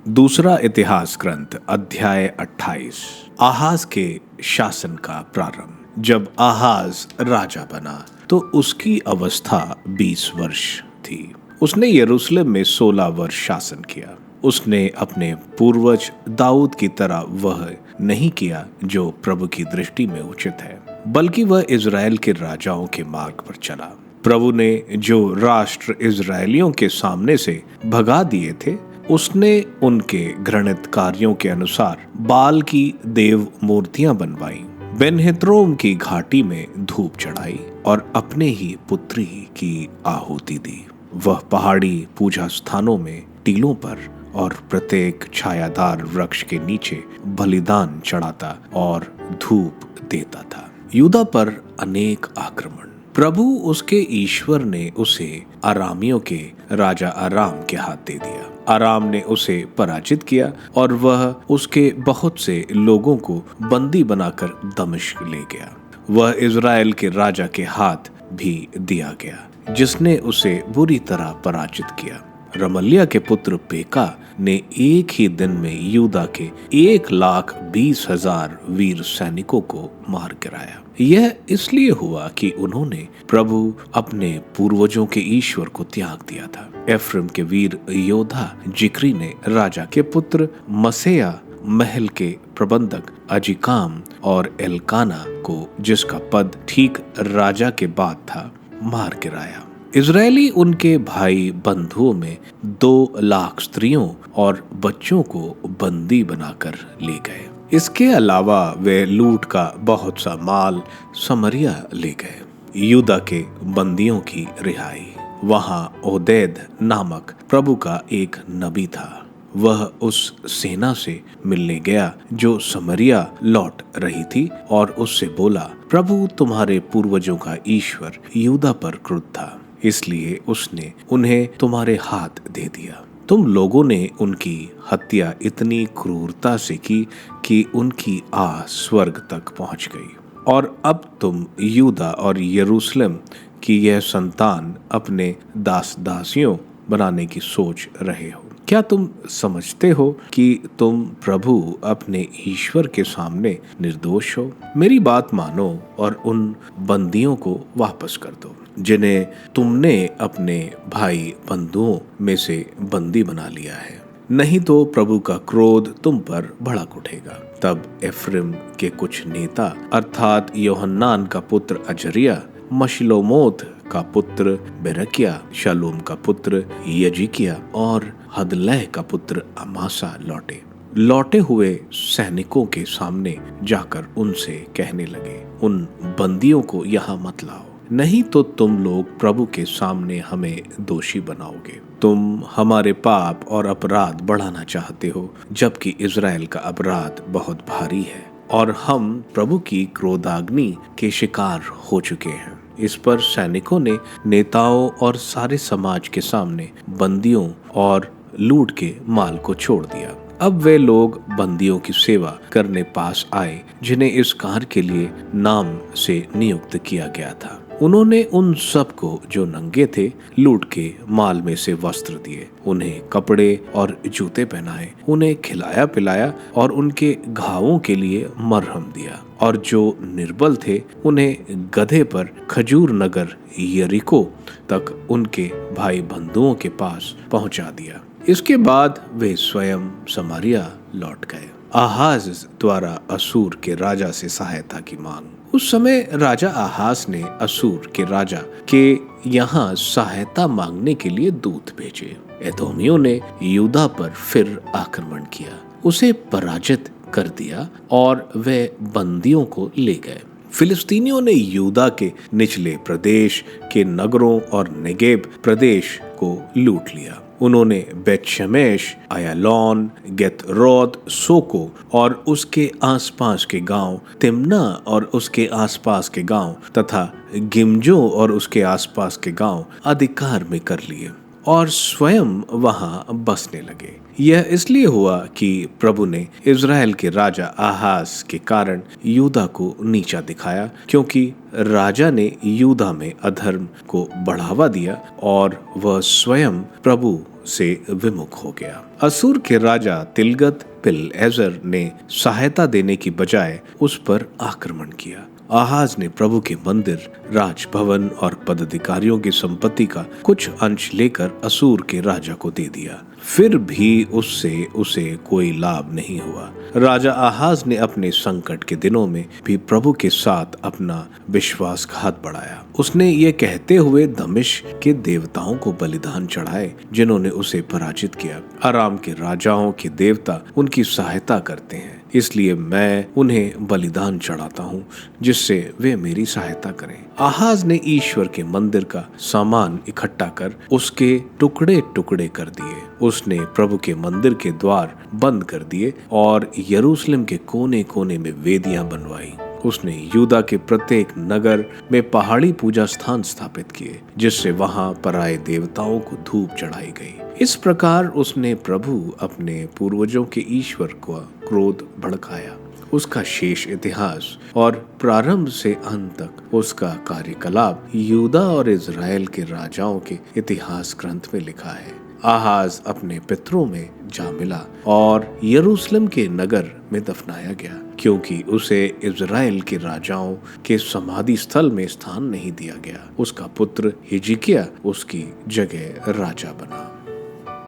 दूसरा इतिहास ग्रंथ अध्याय 28। आहाज के शासन का प्रारंभ। जब आहाज राजा बना तो उसकी अवस्था 20 वर्ष थी। उसने यरूशलेम में 16 वर्ष शासन किया। उसने अपने पूर्वज दाऊद की तरह वह नहीं किया जो प्रभु की दृष्टि में उचित है, बल्कि वह इजराइल के राजाओं के मार्ग पर चला। प्रभु ने जो राष्ट्र इजरायलियों के सामने से भगा दिए थे, उसने उनके घृणित कार्यों के अनुसार बाल की देव मूर्तियां बनवाई, बेनहित्रोम की घाटी में धूप चढ़ाई और अपने ही पुत्री की आहुति दी। वह पहाड़ी पूजा स्थानों में टीलों पर और प्रत्येक छायादार वृक्ष के नीचे बलिदान चढ़ाता और धूप देता था। यूदा पर अनेक आक्रमण। प्रभु उसके ईश्वर ने उसे अरामियों के राजा अराम के हाथ दे दिया। अराम ने उसे पराजित किया और वह उसके बहुत से लोगों को बंदी बनाकर दमिश्क ले गया। वह इजराइल के राजा के हाथ भी दिया गया, जिसने उसे बुरी तरह पराजित किया। रमल्याह के पुत्र पेका ने एक ही दिन में यूदा के 1,20,000 वीर सैनिकों को मार गिराया। यह इसलिए हुआ कि उन्होंने प्रभु अपने पूर्वजों के ईश्वर को त्याग दिया था। एफ्रेम के वीर योद्धा जिक्री ने राजा के पुत्र मसेया, महल के प्रबंधक अजिकाम और एलकाना को, जिसका पद ठीक राजा के बाद था, मार गिराया। इजरायली उनके भाई बंधुओं में 2 लाख स्त्रियों और बच्चों को बंदी बनाकर ले गए। इसके अलावा वे लूट का बहुत सा माल समरिया ले गए। यूदा के बंदियों की रिहाई। वहां ओदेद नामक प्रभु का एक नबी था। वह उस सेना से मिलने गया जो समरिया लौट रही थी और उससे बोला, प्रभु तुम्हारे पूर्वजों का ईश्वर यूदा पर क्रुद्ध था, इसलिए उसने उन्हें तुम्हारे हाथ दे दिया। तुम लोगों ने उनकी हत्या इतनी क्रूरता से की कि उनकी आह स्वर्ग तक पहुंच गई। और अब तुम यूदा और यरूशलेम की यह संतान अपने दास दासियों बनाने की सोच रहे हो। क्या तुम समझते हो कि तुम प्रभु अपने ईश्वर के सामने निर्दोष हो? मेरी बात मानो और उन बंदियों को वापस कर दो जिन्हें तुमने अपने भाई बंधुओं में से बंदी बना लिया है, नहीं तो प्रभु का क्रोध तुम पर भड़क उठेगा। तब एफ्रेम के कुछ नेता अर्थात योहन्नान का पुत्र अजरिया, मशिलोमोत का पुत्र बेरकिया, शलूम का पुत्र यजिकिया और हदलह का पुत्र अमासा लौटे हुए सैनिकों के सामने जाकर उनसे कहने लगे, उन बंदियों को यहाँ मत लाओ, नहीं तो तुम लोग प्रभु के सामने हमें दोषी बनाओगे। तुम हमारे पाप और अपराध बढ़ाना चाहते हो, जबकि इजराइल का अपराध बहुत भारी है और हम प्रभु की क्रोधाग्नि के शिकार हो चुके हैं। इस पर सैनिकों ने नेताओं और सारे समाज के सामने बंदियों और लूट के माल को छोड़ दिया। अब वे लोग बंदियों की सेवा करने पास आए जिन्हें इस कार्य के लिए नाम से नियुक्त किया गया था। उन्होंने उन सबको जो नंगे थे लूट के माल में से वस्त्र दिए, उन्हें कपड़े और जूते पहनाए, उन्हें खिलाया पिलाया और उनके घावों के लिए मरहम दिया। और जो निर्बल थे उन्हें गधे पर खजूर नगर यरीको तक उनके भाई बंधुओं के पास पहुंचा दिया। इसके बाद वे स्वयं समारिया लौट गए। आहाज द्वारा असूर के राजा से सहायता की मांग। उस समय राजा आहाज ने असूर के राजा के यहाँ सहायता मांगने के लिए दूत भेजे। एदोमियों ने यूदा पर फिर आक्रमण किया, उसे पराजित कर दिया और वे बंदियों को ले गए। फिलिस्तीनियों ने यूदा के निचले प्रदेश के नगरों और नेगेब प्रदेश को लूट लिया। उन्होंने बेतशमेश, अयालोन, गेतरोत, सोको और उसके आसपास के गांव, तिम्ना और उसके आसपास के गांव तथा गिमजो और उसके आसपास के गांव अधिकार में कर लिए। और स्वयं वहां बसने लगे। यह इसलिए हुआ कि प्रभु ने इज़राइल के राजा आहाज के कारण यूदा को नीचा दिखाया, क्योंकि राजा ने यूदा में अधर्म को बढ़ावा दिया और वह स्वयं प्रभु से विमुख हो गया। असुर के राजा तिलगत पिल-एजर ने सहायता देने की बजाय उस पर आक्रमण किया। आहाज ने प्रभु के मंदिर, राजभवन और पदाधिकारियों की संपत्ति का कुछ अंश लेकर असुर के राजा को दे दिया। फिर भी उससे उसे कोई लाभ नहीं हुआ। राजा आहाज ने अपने संकट के दिनों में भी प्रभु के साथ अपना विश्वासघात बढ़ाया। उसने ये कहते हुए दमिश्क के देवताओं को बलिदान चढ़ाए जिन्होंने उसे पराजित किया। अराम के राजाओं के देवता उनकी सहायता करते हैं, इसलिए मैं उन्हें बलिदान चढ़ाता हूँ जिससे वे मेरी सहायता करें। आहाज ने ईश्वर के मंदिर का सामान इकट्ठा कर उसके टुकड़े टुकड़े कर दिए। उसने प्रभु के मंदिर के द्वार बंद कर दिए और यरूशलेम के कोने कोने में वेदियां बनवाई। उसने यूदा के प्रत्येक नगर में पहाड़ी पूजा स्थान स्थापित किए, जिससे वहां पराये देवताओं को धूप चढ़ाई गई। इस प्रकार उसने प्रभु अपने पूर्वजों के ईश्वर को क्रोध भड़काया। उसका शेष इतिहास और प्रारंभ से अंत तक उसका कार्यकलाप यूदा और इज़राइल के राजाओं के इतिहास ग्रंथ में लिखा है। आहाज अपने पितरों में जा मिला और यरूशलेम के नगर में दफनाया गया, क्योंकि उसे इज़राइल के राजाओं के समाधि स्थल में स्थान नहीं दिया गया। उसका पुत्र हिजकिय्याह उसकी जगह राजा बना।